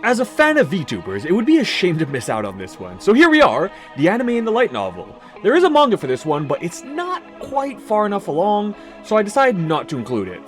As a fan of VTubers, it would be a shame to miss out on this one. So here we are, the anime and the light novel. There is a manga for this one, but it's not quite far enough along, so I decided not to include it.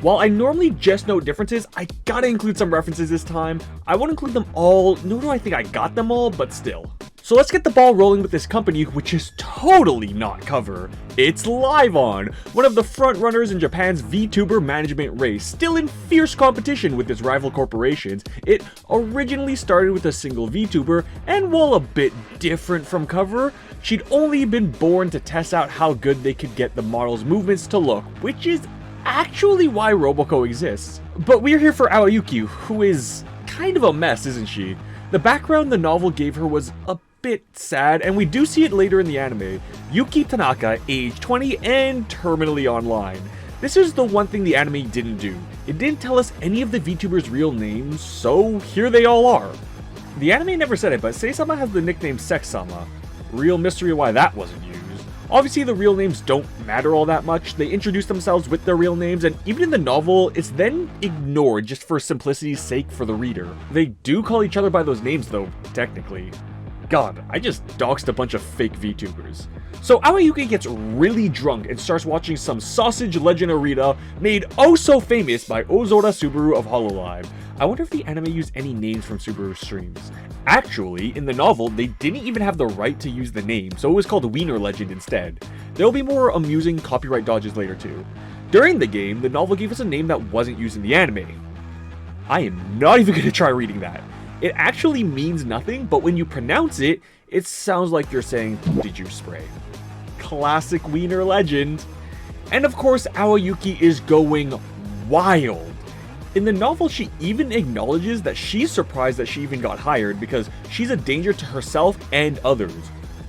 While I normally just note differences, I gotta include some references this time. I won't include them all, nor do I think I got them all, but still. So let's get the ball rolling with this company, which is totally not cover. It's Live On, one of the front runners in Japan's VTuber management race, still in fierce competition with its rival corporations. It originally started with a single VTuber, and while a bit different from cover, she'd only been born to test out how good they could get the model's movements to look, which is actually why Roboco exists. But we're here for Aoyuki, who is kind of a mess, isn't she? The background the novel gave her was a bit sad, and we do see it later in the anime. Yuki Tanaka, age 20 and terminally online. This is the one thing the anime didn't do. It didn't tell us any of the VTubers' real names, so here they all are. The anime never said it, but Sei-sama has the nickname Sex-sama. Real mystery why that wasn't used. Obviously the real names don't matter all that much. They introduce themselves with their real names, and even in the novel, it's then ignored just for simplicity's sake for the reader. They do call each other by those names though, technically. God, I just doxed a bunch of fake VTubers. So Aoyuki gets really drunk and starts watching some sausage legend Arita made oh so famous by Ozora Subaru of Hololive. I wonder if the anime used any names from Subaru's streams. Actually, in the novel, they didn't even have the right to use the name, so it was called Wiener Legend instead. There'll be more amusing copyright dodges later too. During the game, the novel gave us a name that wasn't used in the anime. I am not even going to try reading that. It actually means nothing, but when you pronounce it, it sounds like you're saying, "Did you spray?" Classic Wiener Legend. And of course, Aoyuki is going wild. In the novel, she even acknowledges that she's surprised that she even got hired because she's a danger to herself and others.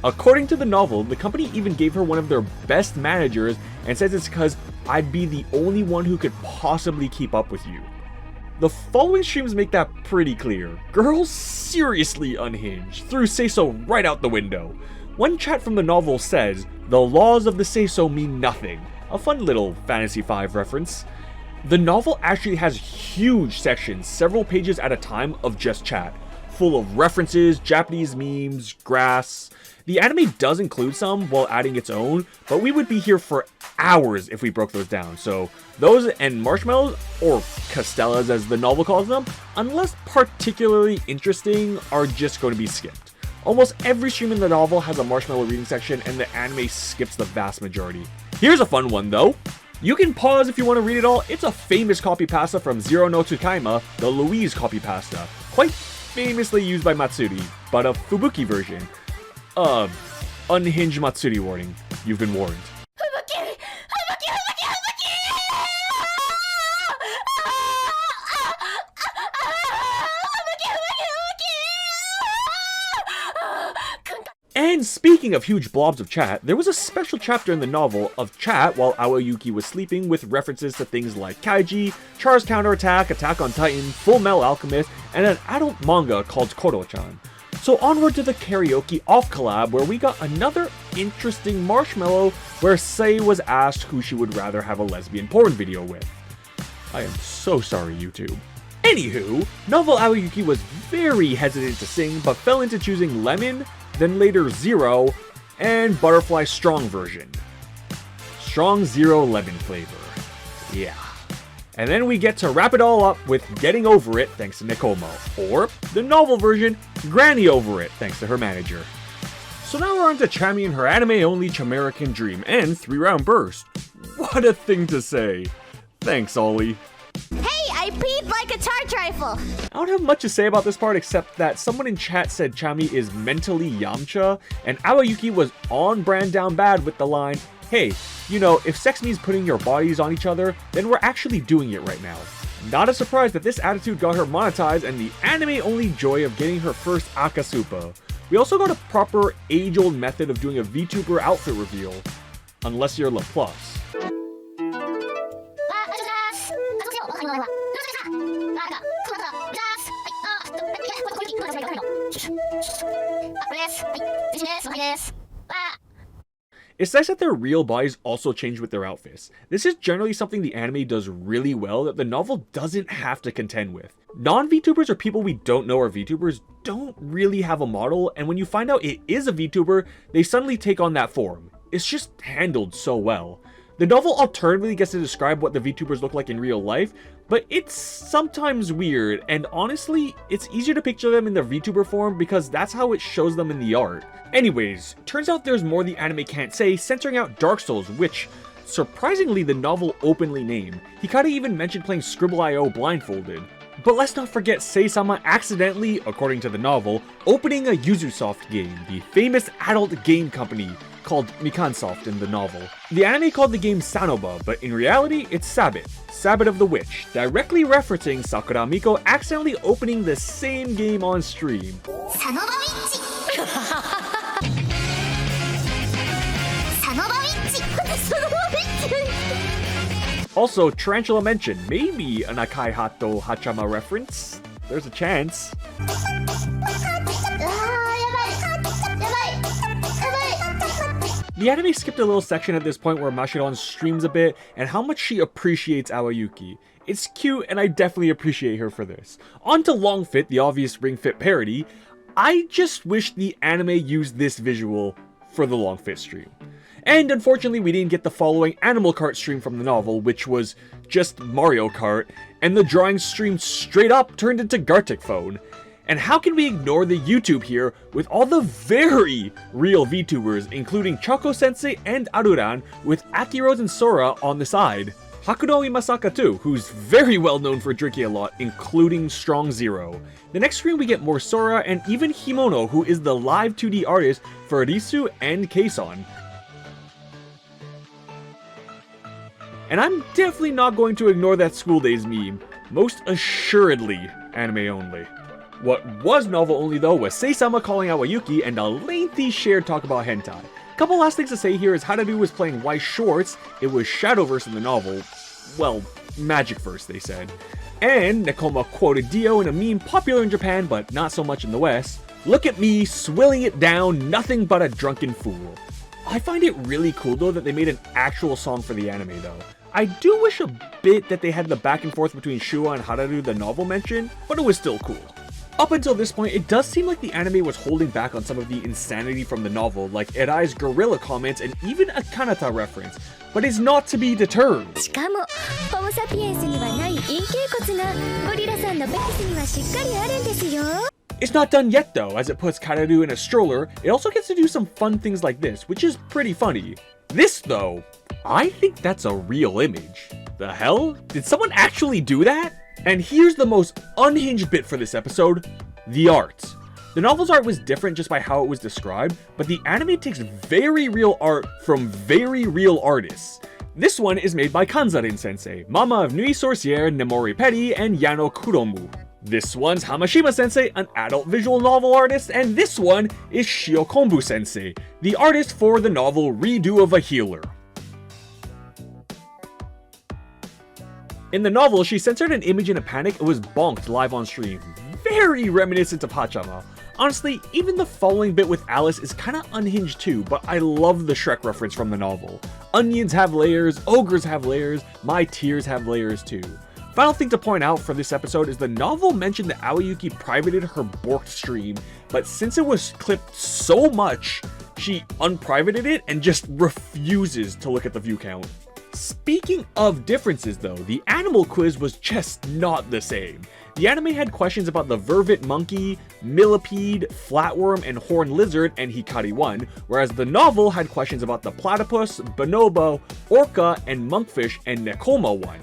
According to the novel, the company even gave her one of their best managers and says it's because I'd be the only one who could possibly keep up with you. The following streams make that pretty clear. Girls seriously unhinged, threw say-so right out the window. One chat from the novel says, "The laws of the say-so mean nothing." A fun little Fantasy V reference. The novel actually has huge sections, several pages at a time, of just chat, full of references, Japanese memes, graphs. The anime does include some while adding its own, but we would be here for hours if we broke those down, so those and marshmallows, or castellas as the novel calls them, unless particularly interesting, are just going to be skipped. Almost every stream in the novel has a marshmallow reading section, and the anime skips the vast majority. Here's a fun one though. You can pause if you want to read it all. It's a famous copy pasta from Zero no Tsukaima, the Louise copy pasta. Quite famously used by Matsuri, but a Fubuki version. Unhinged Matsuri warning. You've been warned. And speaking of huge blobs of chat, there was a special chapter in the novel of chat while Aoyuki was sleeping with references to things like Kaiji, Char's Counterattack, Attack on Titan, Full Metal Alchemist, and an adult manga called Koro-chan. So onward to the karaoke off-collab where we got another interesting marshmallow where Sei was asked who she would rather have a lesbian porn video with. I am so sorry, YouTube. Anywho, novel Aoyuki was very hesitant to sing but fell into choosing Lemon, then later Zero, and Butterfly Strong version. Strong Zero lemon flavor. Yeah. And then we get to wrap it all up with Getting Over It thanks to Nekomo, or the novel version, Granny Over It thanks to her manager. So now we're on to Chami and her anime-only Chimerican Dream and 3-round burst. What a thing to say. Thanks, Ollie. Hey, I peed like a charge rifle! I don't have much to say about this part except that someone in chat said Chami is mentally Yamcha, and Aoyuki was on brand down bad with the line, "Hey, you know, if sex means putting your bodies on each other, then we're actually doing it right now." Not a surprise that this attitude got her monetized and the anime-only joy of getting her first Akasupa. We also got a proper age-old method of doing a VTuber outfit reveal. Unless you're Laplace. It's nice that their real bodies also change with their outfits. This is generally something the anime does really well that the novel doesn't have to contend with. Non-VTubers or people we don't know are VTubers don't really have a model, and when you find out it is a VTuber, they suddenly take on that form. It's just handled so well. The novel alternatively gets to describe what the VTubers look like in real life, but it's sometimes weird, and honestly, it's easier to picture them in their VTuber form because that's how it shows them in the art. Anyways, turns out there's more the anime can't say, censoring out Dark Souls, which, surprisingly, the novel openly named. Hikari even mentioned playing Scribble.io blindfolded. But let's not forget Sei-sama accidentally, according to the novel, opening a Yuzusoft game, the famous adult game company called Mikansoft in the novel. The anime called the game Sanoba, but in reality it's Sabbat, Sabbat of the Witch, directly referencing Sakura Miko accidentally opening the same game on stream. Also, Tarantula mentioned maybe an Akai Hato Hachama reference. There's a chance. The anime skipped a little section at this point where Mashidon streams a bit and how much she appreciates Aoyuki. It's cute and I definitely appreciate her for this. On to Long Fit, the obvious Ring Fit parody. I just wish the anime used this visual for the Long Fit stream. And unfortunately we didn't get the following Animal Kart stream from the novel, which was just Mario Kart, and the drawing stream straight up turned into Gartic Phone. And how can we ignore the YouTube here with all the very real VTubers, including Choco-sensei and Aruran, with Akiros and Sora on the side. Hakuno Imasaka too, who's very well known for drinking a lot, including Strong Zero. The next screen we get more Sora and even Himono, who is the live 2D artist for Risu and Keisan. And I'm definitely not going to ignore that School Days meme. Most assuredly anime only. What was novel only though was Sei-sama calling out Aoyuki and a lengthy shared talk about hentai. Couple last things to say here is Harudu was playing White Shorts, it was Shadowverse in the novel, well, Magicverse they said. And Nekoma quoted Dio in a meme popular in Japan but not so much in the West. Look at me, swilling it down, nothing but a drunken fool. I find it really cool though that they made an actual song for the anime though. I do wish a bit that they had the back and forth between Shua and Harudu the novel mentioned, but it was still cool. Up until this point, it does seem like the anime was holding back on some of the insanity from the novel, like Erai's gorilla comments and even a Kanata reference, but it's not to be deterred. It's not done yet though, as it puts Kareru in a stroller. It also gets to do some fun things like this, which is pretty funny. This though, I think that's a real image. The hell? Did someone actually do that? And here's the most unhinged bit for this episode, the art. The novel's art was different just by how it was described, but the anime takes very real art from very real artists. This one is made by Kanzarin sensei, mama of Nui Sorciere, Nemori Petty, and Yano Kuromu. This one's Hamashima sensei, an adult visual novel artist, and this one is Shiokombu sensei, the artist for the novel Redo of a Healer. In the novel, she censored an image in a panic and was bonked live on stream. Very reminiscent of Hachama. Honestly, even the following bit with Alice is kinda unhinged too, but I love the Shrek reference from the novel. Onions have layers, ogres have layers, my tears have layers too. Final thing to point out for this episode is the novel mentioned that Aoyuki privated her borked stream, but since it was clipped so much, she unprivated it and just refuses to look at the view count. Speaking of differences though, the animal quiz was just not the same. The anime had questions about the vervet monkey, millipede, flatworm, and horned lizard, and Hikari 1, whereas the novel had questions about the platypus, bonobo, orca, and monkfish, and Nekoma 1.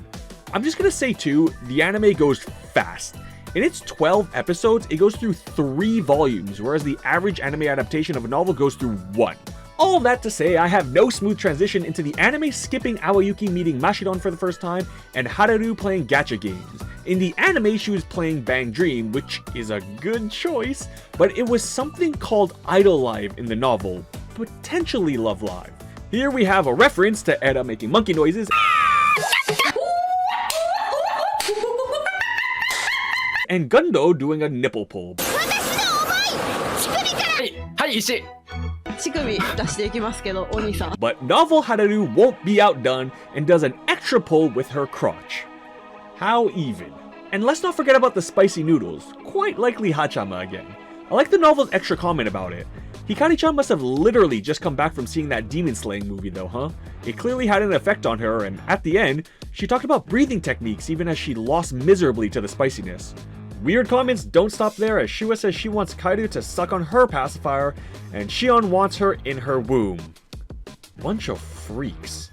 I'm just gonna say too, the anime goes fast. In its 12 episodes, it goes through 3 volumes, whereas the average anime adaptation of a novel goes through 1. All that to say, I have no smooth transition into the anime skipping Aoyuki meeting Mashidon for the first time and Harudu playing gacha games. In the anime, she was playing Bang Dream, which is a good choice, but it was something called Idol Live in the novel, potentially Love Live. Here we have a reference to Era making monkey noises and Gundo doing a nipple pull. 私の重い乳首から。はい石。乳首出していきますけど、お兄さん。 But novel Haruo won't be outdone and does an extra pull with her crotch. How even. And let's not forget about the spicy noodles, quite likely Hachama again. I like the novel's extra comment about it. Hikari-chan must have literally just come back from seeing that demon slaying movie though, huh? It clearly had an effect on her, and at the end, she talked about breathing techniques even as she lost miserably to the spiciness. Weird comments don't stop there, as Shua says she wants Kaido to suck on her pacifier, and Shion wants her in her womb. Bunch of freaks.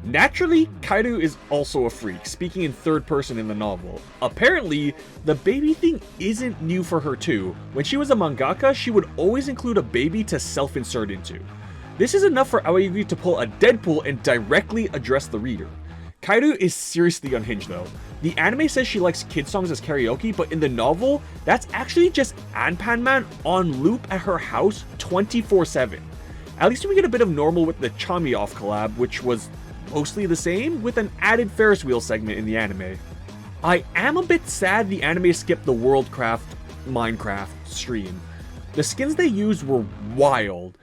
Naturally, Kaido is also a freak, speaking in third person in the novel. Apparently, the baby thing isn't new for her too. When she was a mangaka, she would always include a baby to self-insert into. This is enough for Aoyuki to pull a Deadpool and directly address the reader. Kaido is seriously unhinged though. The anime says she likes kid songs as karaoke, but in the novel, that's actually just Anpanman on loop at her house 24/7. At least we get a bit of normal with the Chami off-collab, which was mostly the same, with an added Ferris wheel segment in the anime. I am a bit sad the anime skipped the Minecraft stream. The skins they used were wild.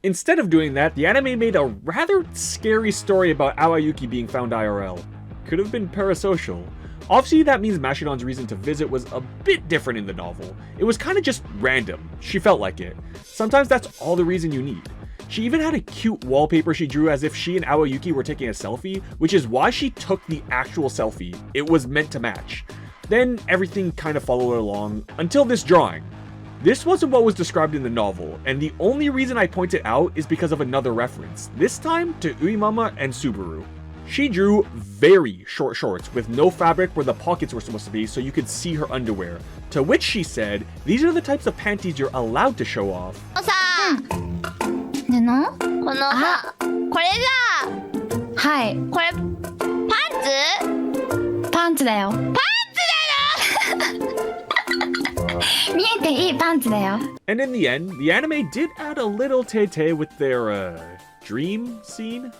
Instead of doing that, the anime made a rather scary story about Aoyuki being found IRL. Could have been parasocial. Obviously that means Mashidon's reason to visit was a bit different in the novel. It was kinda just random. She felt like it. Sometimes that's all the reason you need. She even had a cute wallpaper she drew as if she and Aoyuki were taking a selfie, which is why she took the actual selfie. It was meant to match. Then everything kind of followed along until this drawing. This wasn't what was described in the novel, and the only reason I point it out is because of another reference, this time to Uemama and Subaru. She drew very short shorts with no fabric where the pockets were supposed to be so you could see her underwear, to which she said, these are the types of panties you're allowed to show off. このさ、これさ、はい。これパンツだよ。パンツだよ。見えていいパンツだよ。 And in the end, the anime did add a little tete with their, dream scene.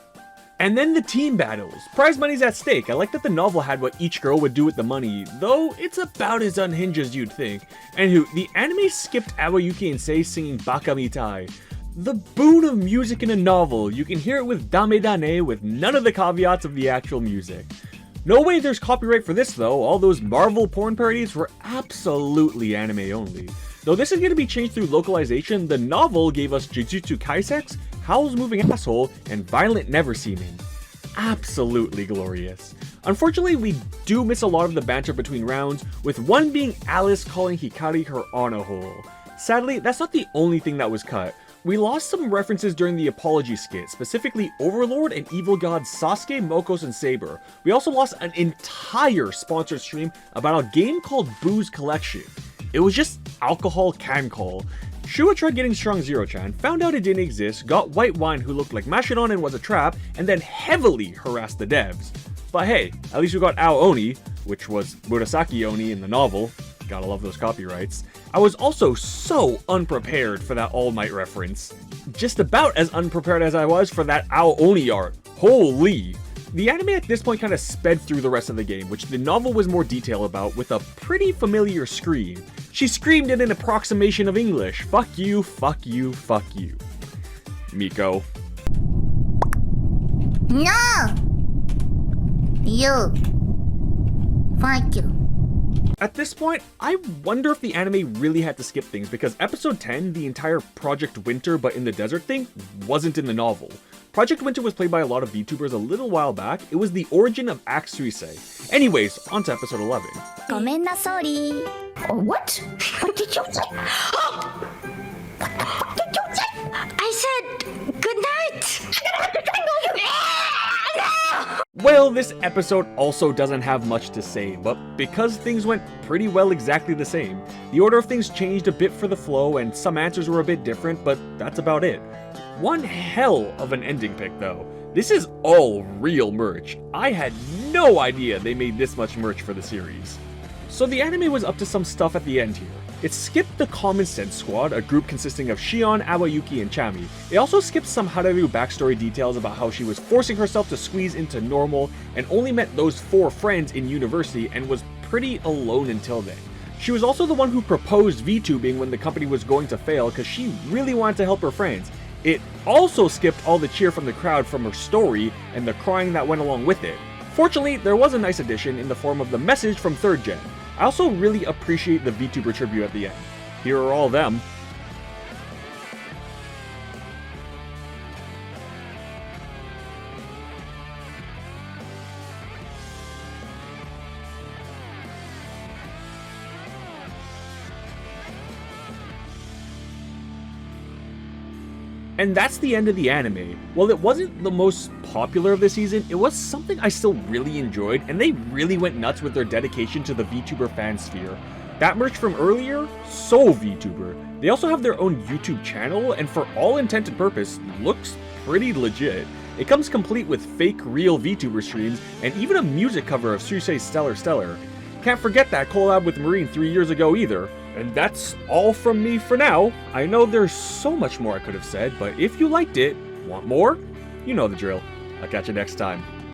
And then the team battles. Prize money's at stake. I like that the novel had what each girl would do with the money, though it's about as unhinged as you'd think. Anywho, the anime skipped Aoyuki and Sei singing Baka Mitai. The boon of music in a novel. You can hear it with Dame Dane with none of the caveats of the actual music. No way there's copyright for this though. All those Marvel porn parodies were absolutely anime only. Though this is going to be changed through localization, the novel gave us Jujutsu Kaisen, Howl's Moving Asshole, and Violent Never Seeming. Absolutely glorious. Unfortunately, we do miss a lot of the banter between rounds, with one being Alice calling Hikari her honor hole. Sadly, that's not the only thing that was cut. We lost some references during the apology skit, specifically Overlord and Evil Gods Sasuke, Mokos, and Saber. We also lost an entire sponsored stream about a game called Booze Collection. It was just alcohol can call. Shua tried getting Strong Zero-chan, found out it didn't exist, got white wine who looked like Mashidon and was a trap, and then heavily harassed the devs. But hey, at least we got Ao Oni, which was Murasaki Oni in the novel. Gotta love those copyrights. I was also so unprepared for that All Might reference. Just about as unprepared as I was for that Ao Oni art. Holy! The anime at this point kind of sped through the rest of the game, which the novel was more detailed about with a pretty familiar scream. She screamed in an approximation of English. Fuck you, fuck you, fuck you. Miko. No! You. Fuck you. At this point, I wonder if the anime really had to skip things because episode 10, the entire Project Winter but in the desert thing, wasn't in the novel. Project Winter was played by a lot of VTubers a little while back. It was the origin of Axe Suisei. Anyways, on to episode 11. ごめんなsorry. What? What did you say? What did you say? I said good night. Well, this episode also doesn't have much to say, but because things went pretty well exactly the same, the order of things changed a bit for the flow and some answers were a bit different, but that's about it. One hell of an ending pick though. This is all real merch. I had no idea they made this much merch for the series. So the anime was up to some stuff at the end here. It skipped the Common Sense Squad, a group consisting of Shion, Aoyuki, and Chami. It also skipped some Haruo backstory details about how she was forcing herself to squeeze into normal and only met those 4 friends in university and was pretty alone until then. She was also the one who proposed VTubing when the company was going to fail because she really wanted to help her friends. It also skipped all the cheer from the crowd from her story and the crying that went along with it. Fortunately, there was a nice addition in the form of the message from 3rd Gen. I also really appreciate the VTuber tribute at the end. Here are all them. And that's the end of the anime. While it wasn't the most popular of the season, it was something I still really enjoyed, and they really went nuts with their dedication to the VTuber fan sphere. That merch from earlier, so VTuber. They also have their own YouTube channel, and for all intent and purpose, looks pretty legit. It comes complete with fake real VTuber streams, and even a music cover of Suisei's Stellar. Can't forget that collab with Marine 3 years ago either. And that's all from me for now. I know there's so much more I could have said, but if you liked it, want more? You know the drill. I'll catch you next time.